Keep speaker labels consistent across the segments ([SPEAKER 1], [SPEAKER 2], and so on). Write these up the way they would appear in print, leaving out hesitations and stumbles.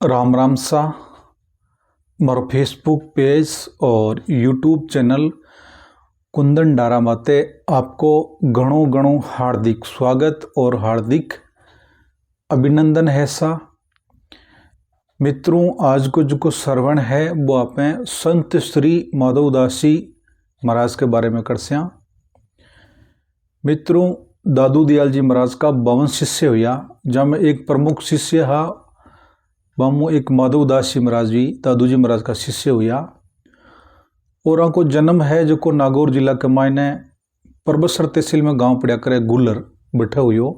[SPEAKER 1] राम राम सा। मारो Facebook page और यूट्यूब चैनल कुंदन डारा माते आपको घणो घणो हार्दिक स्वागत और हार्दिक अभिनंदन है सा। मित्रों, आज को जो श्रवण है वो आप संत श्री माधवदास जी महाराज के बारे में कर स्या। मित्रों, दादू दयाल जी महाराज का 52 शिष्य हुआ, जहाँ में एक प्रमुख शिष्य हा बामू एक माधवदास जी महाराज जी दादू जी महाराज का शिष्य हुआ। और उनको जन्म है जो को नागौर जिला के मायने परबसर तहसील में गांव पड़ा करे गुल्लर बैठा हुआ।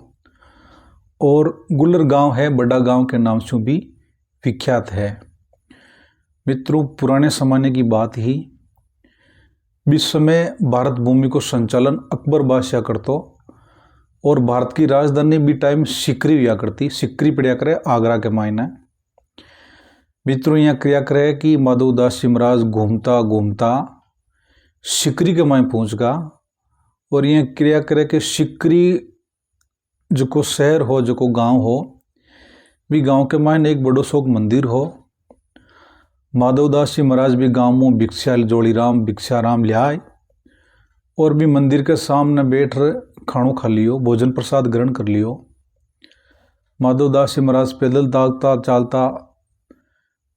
[SPEAKER 1] और गुल्लर गांव है बड़ा गांव के नाम से भी विख्यात है। मित्रों, पुराने ज़माने की बात ही विश्व में भारत भूमि को संचालन अकबर बादशाह करतो और भारत की राजधानी भी टाइम सिकरी हुआ करती। सिकरी पड़ा करे आगरा के मायने। मित्रों, यहाँ क्रिया करे कि माधवदास जी महाराज घूमता घूमता सिकरी के मायने पहुँच गा। और यहाँ क्रिया करे कि सिकरी जो को शहर हो जो को गांव हो भी गांव के मायने एक बड़ो सोक मंदिर हो। माधवदास जी महाराज भी गांव में भिक्षा जोड़ीराम भिक्षाराम लियाए और भी मंदिर के सामने बैठ खाणो खा लियो, भोजन प्रसाद ग्रहण कर लियो। माधवदास जी महाराज पैदल दागता चालता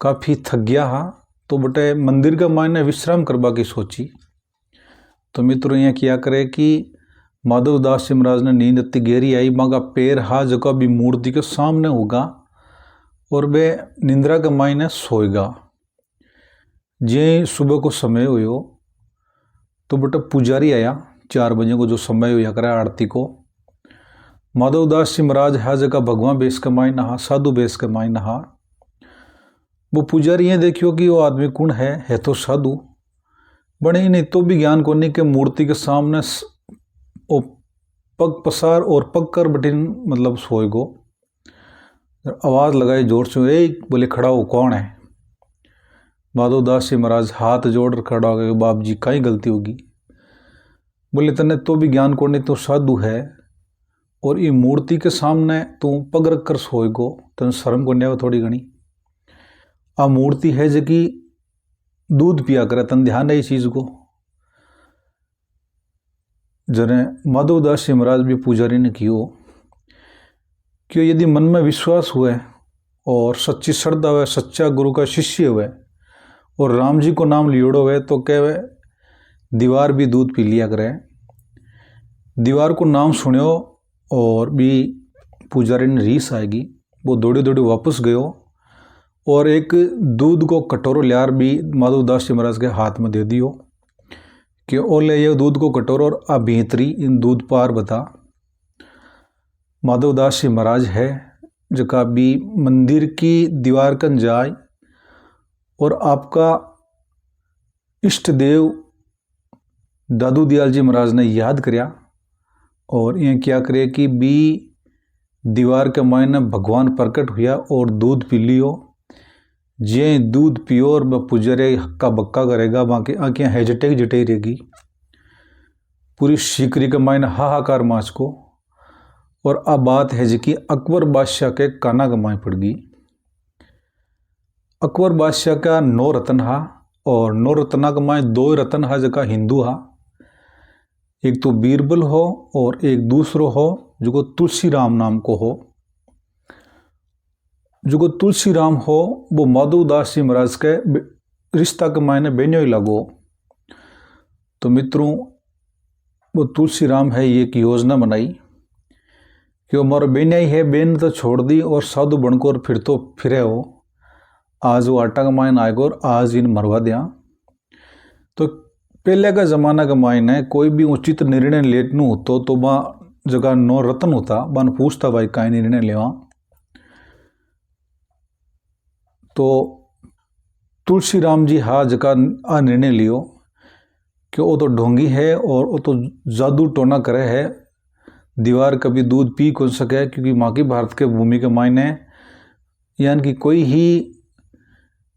[SPEAKER 1] काफ़ी थक गया हा, तो बटे मंदिर के मायने विश्राम करवा की सोची। तो मित्रों, यहाँ किया करे कि माधवदास जी महाराज ने नींद इतनी गहरी आई, मांगा पैर हा जगह भी मूर्ति के सामने होगा और वे निंद्रा के मायने सोएगा। जे सुबह को समय हुयो तो बटे पुजारी आया 4 बजे को जो समय हुआ करे आरती को। माधवदास जी महाराज हा जगह भगवान बेस के मायने हा, साधु बेस के मायने हा। वो पुजारी ये देखियो कि वो आदमी कौन है तो साधु बने नहीं तो भी ज्ञान कोनी के मूर्ति के सामने ओ पग पसार और पग कर बटिन मतलब सोएगो। आवाज़ लगाई जोर से, ए बोले खड़ा हो कौन है। माधवदास जी महाराज हाथ जोड़ खड़ा हो गए, बाप जी कहीं गलती होगी। बोले तने तो भी ज्ञान कोनी, तो साधु है और ये मूर्ति के सामने तू पग रख कर सोएगो, तने शर्म को नहीं थोड़ी घनी। आ मूर्ति है जो कि दूध पिया करे, तन ध्यान है इस चीज को। जने माधवदास जी महाराज भी पुजारी ने कियो कि यदि मन में विश्वास हुए और सच्ची श्रद्धा हुए, सच्चा गुरु का शिष्य हुए और राम जी को नाम लियोड़ो हुए तो कहे दीवार भी दूध पी लिया करे। दीवार को नाम सुनियो और भी पुजारी ने रीस आएगी। वो दौड़े दौड़े वापस गयो और एक दूध को कटोरो लियार भी माधवदास जी महाराज के हाथ में दे दियो कि ओ ले ये दूध को कटोरो और आ भीतरी इन दूध पार बता। माधवदास जी महाराज है जका भी मंदिर की दीवार कन जाए और आपका इष्ट देव दादू दयाल जी महाराज ने याद करया और ये क्या करे कि भी दीवार के मायने भगवान प्रकट हुआ और दूध पी लियो। जे दूध पियो और वह पुजारी हक्का बक्का करेगा, बाकी आँखें हेजटेक जटे रहेगी। पूरी सीकरी के मायने हाहाकार माच को। और अब बात है जी कि अकबर बादशाह के काना कमाई पड़ गई। अकबर बादशाह का 9 रतन हा और 9 रतना कमाए 2 रतन हा जगह हिंदू हा। एक तो बीरबल हो और एक दूसरो हो जो को तुलसी राम नाम को हो। जो को तुलसी राम हो वो माधवदास जी महाराज के रिश्ता के मायने बेनियो ही लागो। तो मित्रों, वो तुलसी राम है ये एक योजना बनाई कि वो हमारा बेनिया ही है, बेन तो छोड़ दी और साधु बनकर फिर तो फिरे हो। आज वो आटा का मायने आएगा और आज इन मरवा दिया। तो पहले का जमाना का मायने कोई भी उचित निर्णय लेने होतो तो वहाँ जगह 9 रतन होता, बन पूछता भाई काई निर्णय लेवा। तो तुलसी राम जी हा जगह आ निर्णय लियो कि वो तो ढोंगी है और वो तो जादू टोना करे है, दीवार कभी दूध पी कौन सके, क्योंकि माँ की भारत के भूमि के मायने यानी कि कोई ही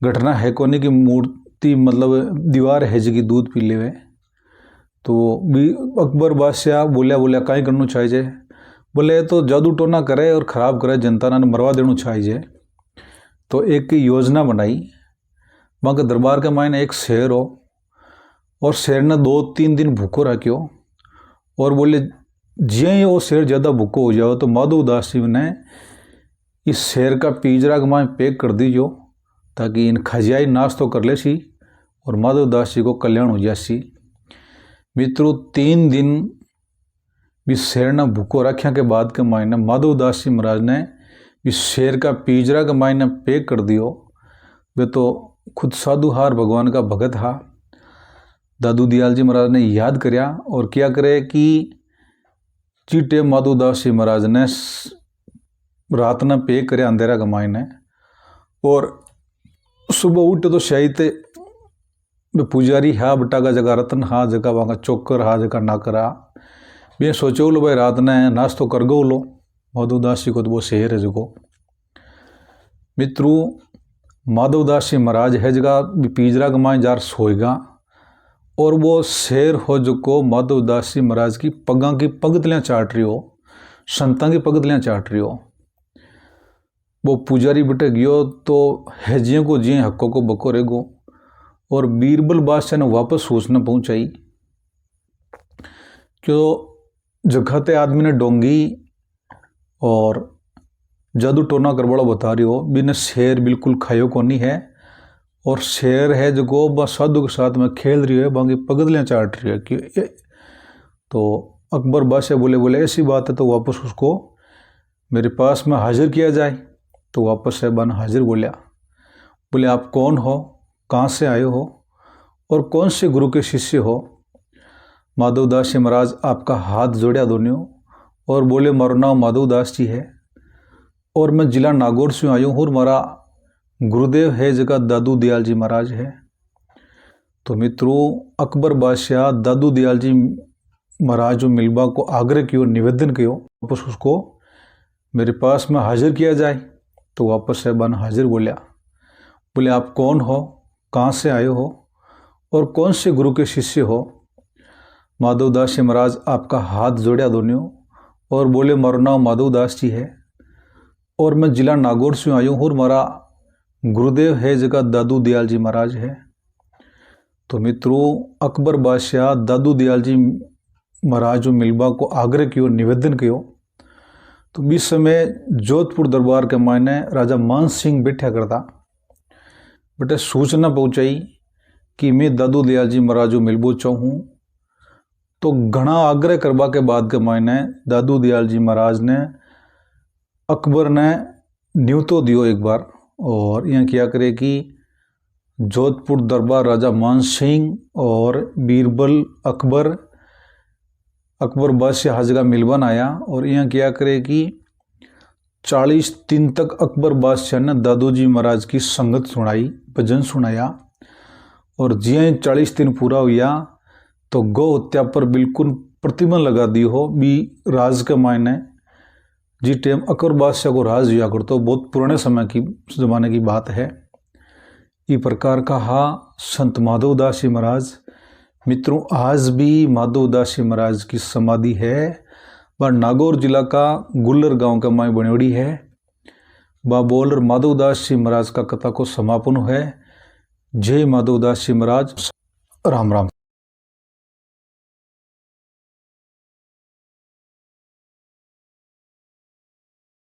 [SPEAKER 1] घटना है कोनी की मूर्ति मतलब दीवार है जगह दूध पी लेवे। तो भी अकबर बादशाह बोलिया काई करना चाहिए। बोले तो जादू टोना करे और ख़राब करे, जनता ने मरवा देना चाहिए। तो एक योजना बनाई। वहाँ के दरबार के मायने एक शेर हो और शेर ने 2-3 दिन भूखो रखियो और बोले जिये ही वो शेर ज़्यादा भूखो हो जाओ तो माधव दास जी ने इस शेर का पिंजरा के मायने पैक कर दीजियो ताकि इन खजियाई नाश तो कर ले सी और माधव दास जी को कल्याण हो जासी। मित्रों 3 दिन भी शेर ने भूखो रखा के बाद के मायने माधव दास जी महाराज ने इस शेर का पिंजरा के मायने पैक कर दियो। वे तो खुद साधुहार भगवान का भगत हा। दादू दयाल जी महाराज ने याद करया और क्या करे कि चीटे माधव दास जी महाराज ने रात ने पैक करया अंधेरा के मायने और सुबह उठे तो शायद पुजारी हा बटा का जगह रतन हा जगह वहाँ चौकर हा जगह नाकरा भी सोचो लो भाई रात ने नाश्तो कर गो लो माधव दास जी को तो वो शेर है जगो। मित्रों माधव दास जी महाराज है जगह पिंजरा के मायने जार सोएगा और वो शेर हो जो को माधव दास जी महाराज की पगा की पगतलियाँ चाट रही हो, संतां की पगतलियाँ चाट रही हो। वो पुजारी बटे गयो तो हैजियों को जिये हक्कों को बको रेगो और बीरबल बादशाह ने वापस सूचना पहुंचाई क्यों जगहते आदमी ने डोंगी और जादू टोना करवाड़ा बता रही हो बिना शेर बिल्कुल खायो को नहीं है और शेर है जो गो बस साधु के साथ में खेल रही है बाकी पगतलियाँ चाट रही है कि तो अकबर बादशाह बोले ऐसी बात है तो वापस उसको मेरे पास में हाजिर किया जाए। तो वापस साहबान हाजिर बोले आप कौन हो, कहाँ से आए हो और कौन से गुरु के शिष्य हो। माधव दास जी महाराज आपका हाथ जोड़िया दोनों और बोले मारो नाम माधव दास जी है और मैं जिला नागौर से आया हूँ और हमारा गुरुदेव है जगह दादू दयाल जी महाराज है। तो मित्रों अकबर बादशाह दादू दयाल जी महाराज जो मिलबा को आग्रह किया निवेदन किया वापस उसको मेरे पास में हाजिर किया जाए। तो वापस साहबान हाजिर बोले आप कौन हो, कहाँ से आए हो और कौन से गुरु के शिष्य हो। माधव दास जी महाराज आपका हाथ जोड़िया दोनों और बोले मारो नाम माधव दास जी है और मैं जिला नागौर से आया हूँ और हमारा गुरुदेव है जगह दादू दयाल जी महाराज है। तो मित्रों अकबर बादशाह दादू दयाल जी महाराज जो मिलबा को आग्रह किया निवेदन किया तो इस समय जोधपुर दरबार के मायने राजा मान सिंह बैठा करता बेटे सूचना पहुँचाई कि मैं दादू दयाल जी महाराज जो मिलबो चाहूँ। तो घना आग्रह करवा के बाद के मायने दादू दयाल जी महाराज ने अकबर ने न्योतो दियो एक बार और यहाँ क्या करे कि जोधपुर दरबार राजा मान सिंह और बीरबल अकबर बादशाह हर जगह मिलवन आया और यहाँ क्या करे कि 40 दिन तक अकबर बादशाह ने दादू जी महाराज की संगत सुनाई, भजन सुनाया और जिये 40 दिन पूरा हुआ तो गौ हत्या पर बिल्कुल प्रतिबंध लगा दी हो भी राज के मायने जी टाइम अकबर बादशाह को राज हुआ कर तो बहुत पुराने समय की ज़माने की बात है। इस प्रकार का संत माधव दास जी महाराज। मित्रों आज भी माधव दास जी महाराज की समाधि है वह नागौर जिला का गुल्लर गांव का माई बनोड़ी है। वह बोल माधव दास जी महाराज का कथा को समापन है। जय माधव दास जी महाराज। राम राम।